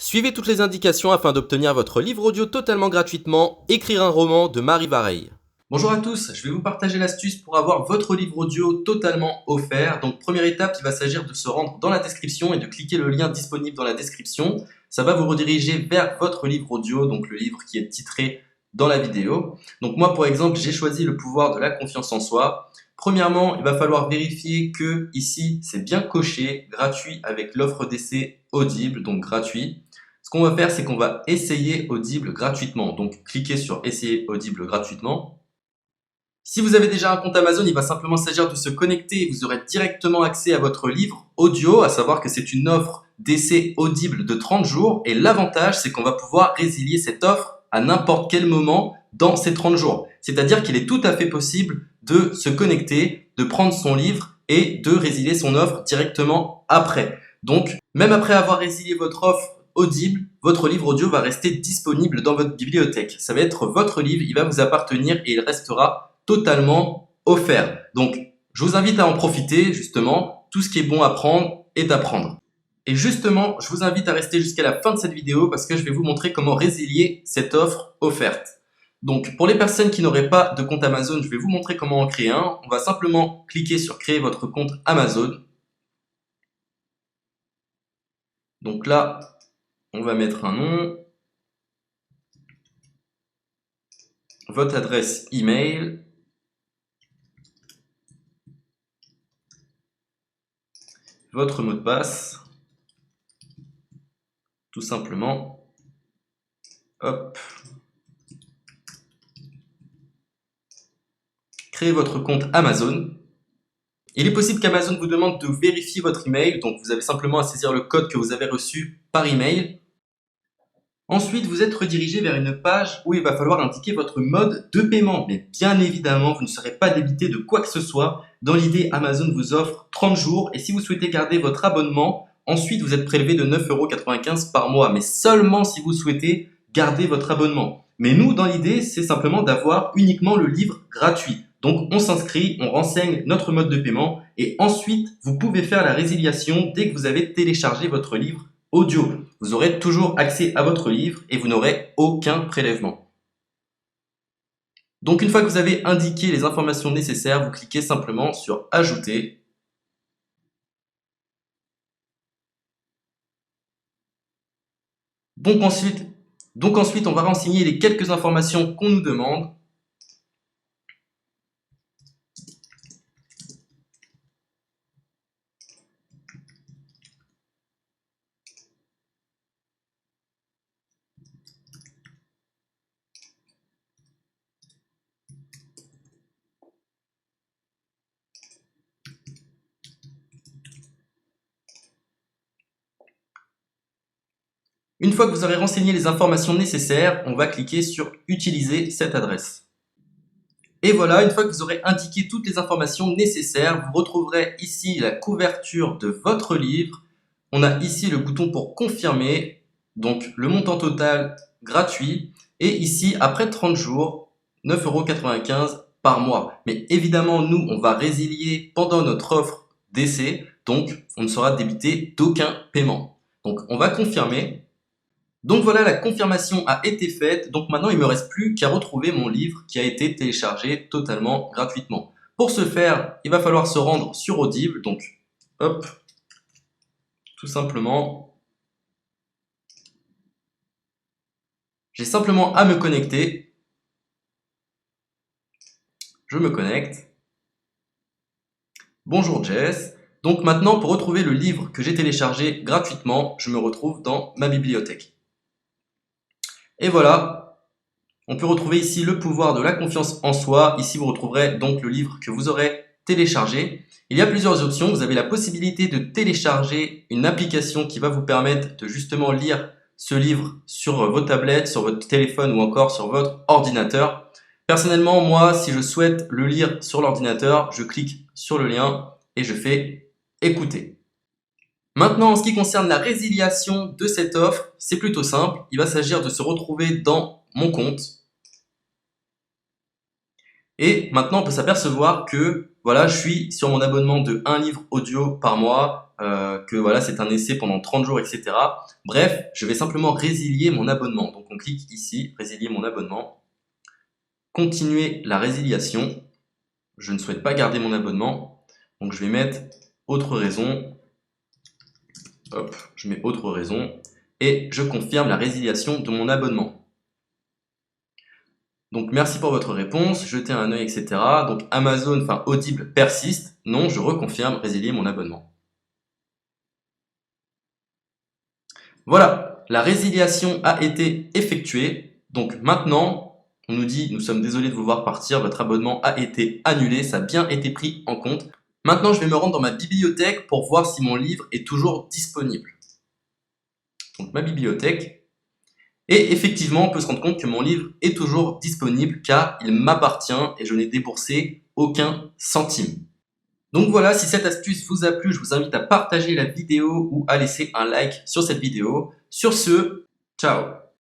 Suivez toutes les indications afin d'obtenir votre livre audio totalement gratuitement, Écrire un roman de Marie Vareille. Bonjour à tous, je vais vous partager l'astuce pour avoir votre livre audio totalement offert. Donc première étape, il va s'agir de se rendre dans la description et de cliquer le lien disponible dans la description. Ça va vous rediriger vers votre livre audio, donc le livre qui est titré dans la vidéo. Donc moi par exemple, j'ai choisi le pouvoir de la confiance en soi. Premièrement, il va falloir vérifier que ici c'est bien coché, gratuit avec l'offre d'essai Audible, donc gratuit. Ce qu'on va faire, c'est qu'on va essayer Audible gratuitement. Donc cliquez sur essayer Audible gratuitement. Si vous avez déjà un compte Amazon, il va simplement s'agir de se connecter et vous aurez directement accès à votre livre audio, à savoir que c'est une offre d'essai Audible de 30 jours et l'avantage c'est qu'on va pouvoir résilier cette offre à n'importe quel moment dans ces 30 jours. C'est-à-dire qu'il est tout à fait possible de se connecter, de prendre son livre et de résilier son offre directement après. Donc, même après avoir résilié votre offre Audible, votre livre audio va rester disponible dans votre bibliothèque. Ça va être votre livre, il va vous appartenir et il restera totalement offert. Donc, je vous invite à en profiter, justement. Tout ce qui est bon à prendre est à prendre. Et justement, je vous invite à rester jusqu'à la fin de cette vidéo parce que je vais vous montrer comment résilier cette offre offerte. Donc, pour les personnes qui n'auraient pas de compte Amazon, je vais vous montrer comment en créer un. On va simplement cliquer sur créer votre compte Amazon. Donc là, on va mettre un nom, votre adresse email, votre mot de passe, tout simplement. Hop. Créez votre compte Amazon. Il est possible qu'Amazon vous demande de vérifier votre email, donc vous avez simplement à saisir le code que vous avez reçu par email. Ensuite, vous êtes redirigé vers une page où il va falloir indiquer votre mode de paiement. Mais bien évidemment, vous ne serez pas débité de quoi que ce soit. Dans l'idée, Amazon vous offre 30 jours et si vous souhaitez garder votre abonnement, ensuite vous êtes prélevé de 9,95 € par mois, mais seulement si vous souhaitez garder votre abonnement. Mais nous, dans l'idée, c'est simplement d'avoir uniquement le livre gratuit. Donc on s'inscrit, on renseigne notre mode de paiement et ensuite vous pouvez faire la résiliation dès que vous avez téléchargé votre livre audio. Vous aurez toujours accès à votre livre et vous n'aurez aucun prélèvement. Donc une fois que vous avez indiqué les informations nécessaires, vous cliquez simplement sur Ajouter. Donc ensuite, on va renseigner les quelques informations qu'on nous demande. Une fois que vous aurez renseigné les informations nécessaires, on va cliquer sur Utiliser cette adresse. Et voilà, une fois que vous aurez indiqué toutes les informations nécessaires, vous retrouverez ici la couverture de votre livre. On a ici le bouton pour confirmer, donc le montant total gratuit. Et ici, après 30 jours, 9,95 € par mois. Mais évidemment, nous, on va résilier pendant notre offre d'essai, donc on ne sera débité d'aucun paiement. Donc on va confirmer. Donc voilà, la confirmation a été faite, donc maintenant il ne me reste plus qu'à retrouver mon livre qui a été téléchargé totalement gratuitement. Pour ce faire, il va falloir se rendre sur Audible, donc hop, tout simplement. J'ai simplement à me connecter. Je me connecte. Bonjour Jess. Donc maintenant, pour retrouver le livre que j'ai téléchargé gratuitement, je me retrouve dans ma bibliothèque. Et voilà, on peut retrouver ici le pouvoir de la confiance en soi. Ici, vous retrouverez donc le livre que vous aurez téléchargé. Il y a plusieurs options. Vous avez la possibilité de télécharger une application qui va vous permettre de justement lire ce livre sur vos tablettes, sur votre téléphone ou encore sur votre ordinateur. Personnellement, moi, si je souhaite le lire sur l'ordinateur, je clique sur le lien et je fais écouter. Maintenant, en ce qui concerne la résiliation de cette offre, c'est plutôt simple. Il va s'agir de se retrouver dans mon compte. Et maintenant, on peut s'apercevoir que voilà, je suis sur mon abonnement de 1 livre audio par mois que voilà, c'est un essai pendant 30 jours, etc. Bref, je vais simplement résilier mon abonnement. Donc on clique ici, résilier mon abonnement. Continuer la résiliation. Je ne souhaite pas garder mon abonnement. Donc je vais mettre autre raison. Hop, je mets autre raison. Et je confirme la résiliation de mon abonnement. Donc merci pour votre réponse, jetez un œil, etc. Donc Amazon, enfin Audible persiste. Non, je reconfirme, résilier mon abonnement. Voilà, la résiliation a été effectuée. Donc maintenant, on nous dit, nous sommes désolés de vous voir partir, votre abonnement a été annulé, ça a bien été pris en compte. Maintenant, je vais me rendre dans ma bibliothèque pour voir si mon livre est toujours disponible. Donc ma bibliothèque. Et effectivement, on peut se rendre compte que mon livre est toujours disponible car il m'appartient et je n'ai déboursé aucun centime. Donc voilà, si cette astuce vous a plu, je vous invite à partager la vidéo ou à laisser un like sur cette vidéo. Sur ce, ciao!